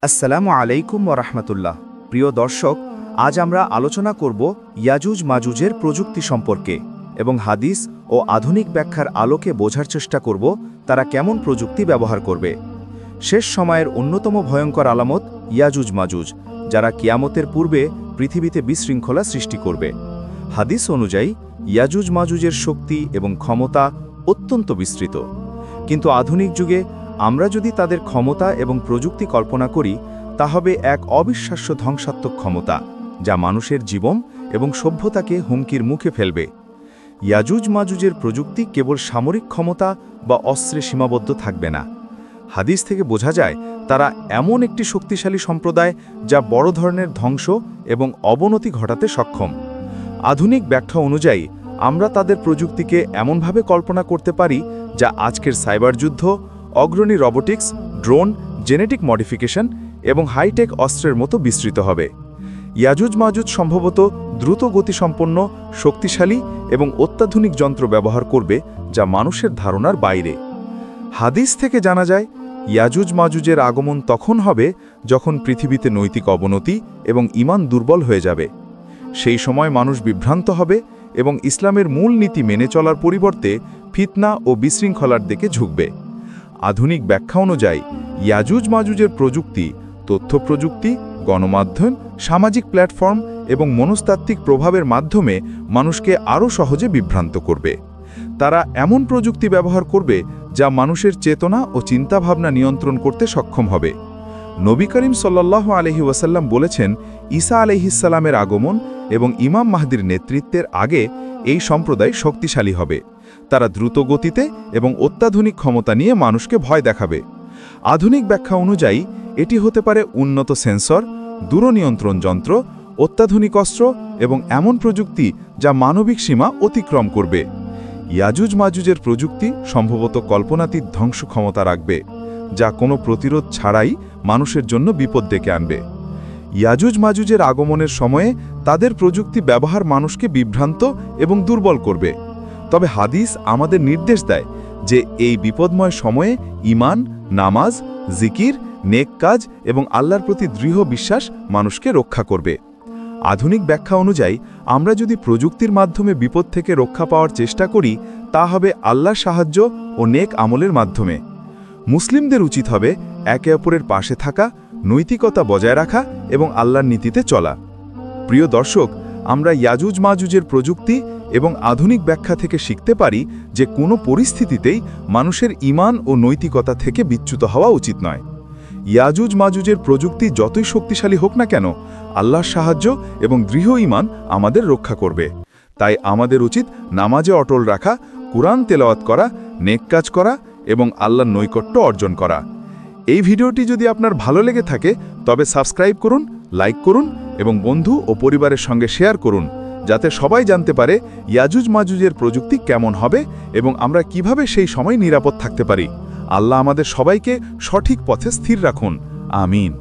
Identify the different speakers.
Speaker 1: আসসালামু আলাইকুম ওরহমতুল্লাহ। প্রিয় দর্শক, আজ আমরা আলোচনা করব ইয়াজুজ মাজুজের প্রযুক্তি সম্পর্কে এবং হাদিস ও আধুনিক ব্যাখ্যার আলোকে বোঝার চেষ্টা করব তারা কেমন প্রযুক্তি ব্যবহার করবে। শেষ সময়ের অন্যতম ভয়ঙ্কর আলামত ইয়াজুজ মাজুজ, যারা কিয়ামতের পূর্বে পৃথিবীতে বিশৃঙ্খলা সৃষ্টি করবে। হাদিস অনুযায়ী ইয়াজুজ মাজুজের শক্তি এবং ক্ষমতা অত্যন্ত বিস্তৃত, কিন্তু আধুনিক যুগে আমরা যদি তাদের ক্ষমতা এবং প্রযুক্তি কল্পনা করি, তা হবে এক অবিশ্বাস্য ধ্বংসাত্মক ক্ষমতা, যা মানুষের জীবন এবং সভ্যতাকে হুমকির মুখে ফেলবে। ইয়াজুজ মাজুজের প্রযুক্তি কেবল সামরিক ক্ষমতা বা অস্ত্রে সীমাবদ্ধ থাকবে না। হাদিস থেকে বোঝা যায় তারা এমন একটি শক্তিশালী সম্প্রদায় যা বড় ধরনের ধ্বংস এবং অবনতি ঘটাতে সক্ষম। আধুনিক ব্যাখ্যা অনুযায়ী আমরা তাদের প্রযুক্তিকে এমনভাবে কল্পনা করতে পারি যা আজকের সাইবার যুদ্ধ, অগ্রণী রোবোটিক্স, ড্রোন, জেনেটিক মডিফিকেশন এবং হাইটেক অস্ত্রের মতো বিস্তৃত হবে। ইয়াজুজ মাজুজ সম্ভবত দ্রুত গতিসম্পন্ন, শক্তিশালী এবং অত্যাধুনিক যন্ত্র ব্যবহার করবে যা মানুষের ধারণার বাইরে। হাদিস থেকে জানা যায় ইয়াজুজ মাজুজের আগমন তখন হবে যখন পৃথিবীতে নৈতিক অবনতি এবং ঈমান দুর্বল হয়ে যাবে। সেই সময় মানুষ বিভ্রান্ত হবে এবং ইসলামের মূল নীতি মেনে চলার পরিবর্তে ফিতনা ও বিশৃঙ্খলার দিকে ঝুঁকবে। আধুনিক ব্যাখ্যা অনুযায়ী ইয়াজুজ মাজুজের প্রযুক্তি তথ্য প্রযুক্তি, গণমাধ্যম, সামাজিক প্ল্যাটফর্ম এবং মনস্তাত্ত্বিক প্রভাবের মাধ্যমে মানুষকে আরও সহজে বিভ্রান্ত করবে। তারা এমন প্রযুক্তি ব্যবহার করবে যা মানুষের চেতনা ও চিন্তাভাবনা নিয়ন্ত্রণ করতে সক্ষম হবে। নবী করিম সাল্লাল্লাহু আলাইহি ওয়াসাল্লাম বলেছেন, ঈসা আলাইহিসসালামের আগমন এবং ইমাম মাহদির নেতৃত্বের আগে এই সম্প্রদায় শক্তিশালী হবে। তারা দ্রুত গতিতে এবং অত্যাধুনিক ক্ষমতা নিয়ে মানুষকে ভয় দেখাবে। আধুনিক ব্যাখ্যা অনুযায়ী এটি হতে পারে উন্নত সেন্সর, দূরনিয়ন্ত্রণ যন্ত্র, অত্যাধুনিক অস্ত্র এবং এমন প্রযুক্তি যা মানবিক সীমা অতিক্রম করবে। ইয়াজুজ মাজুজের প্রযুক্তি সম্ভবত কল্পনাতীত ধ্বংস ক্ষমতা রাখবে, যা কোনো প্রতিরোধ ছাড়াই মানুষের জন্য বিপদ ডেকে আনবে। ইয়াজুজ মাজুজের আগমনের সময়ে তাদের প্রযুক্তি ব্যবহার মানুষকে বিভ্রান্ত এবং দুর্বল করবে। তবে হাদিস আমাদের নির্দেশ দেয় যে এই বিপদময় সময়ে ঈমান, নামাজ, জিকির, নেক কাজ এবং আল্লাহর প্রতি দৃঢ় বিশ্বাস মানুষকে রক্ষা করবে। আধুনিক ব্যাখ্যা অনুযায়ী আমরা যদি প্রযুক্তির মাধ্যমে বিপদ থেকে রক্ষা পাওয়ার চেষ্টা করি, তা হবে আল্লাহর সাহায্য ও নেক আমলের মাধ্যমে। মুসলিমদের উচিত হবে একে অপরের পাশে থাকা, নৈতিকতা বজায় রাখা এবং আল্লাহর নীতিতে চলা। প্রিয় দর্শক, আমরা ইয়াজুজ মাজুজের প্রযুক্তি এবং আধুনিক ব্যাখ্যা থেকে শিখতে পারি যে কোনো পরিস্থিতিতেই মানুষের ঈমান ও নৈতিকতা থেকে বিচ্যুত হওয়া উচিত নয়। ইয়াজুজ মাজুজের প্রযুক্তি যতই শক্তিশালী হোক না কেন, আল্লাহর সাহায্য এবং দৃঢ় ঈমান আমাদের রক্ষা করবে। তাই আমাদের উচিত নামাজে অটল রাখা, কুরআন তেলাওয়াত করা, নেক কাজ করা এবং আল্লাহর নৈকট্য অর্জন করা। এই ভিডিওটি যদি আপনার ভালো লেগে থাকে তবে সাবস্ক্রাইব করুন, লাইক করুন এবং বন্ধু ও পরিবারের সঙ্গে শেয়ার করুন, যাতে সবাই জানতে পারে ইয়াজুজ মাজুজের প্রযুক্তি কেমন হবে এবং আমরা কিভাবে সেই সময় নিরাপদ থাকতে পারি। আল্লাহ আমাদের সবাইকে সঠিক পথে স্থির রাখুন। আমিন।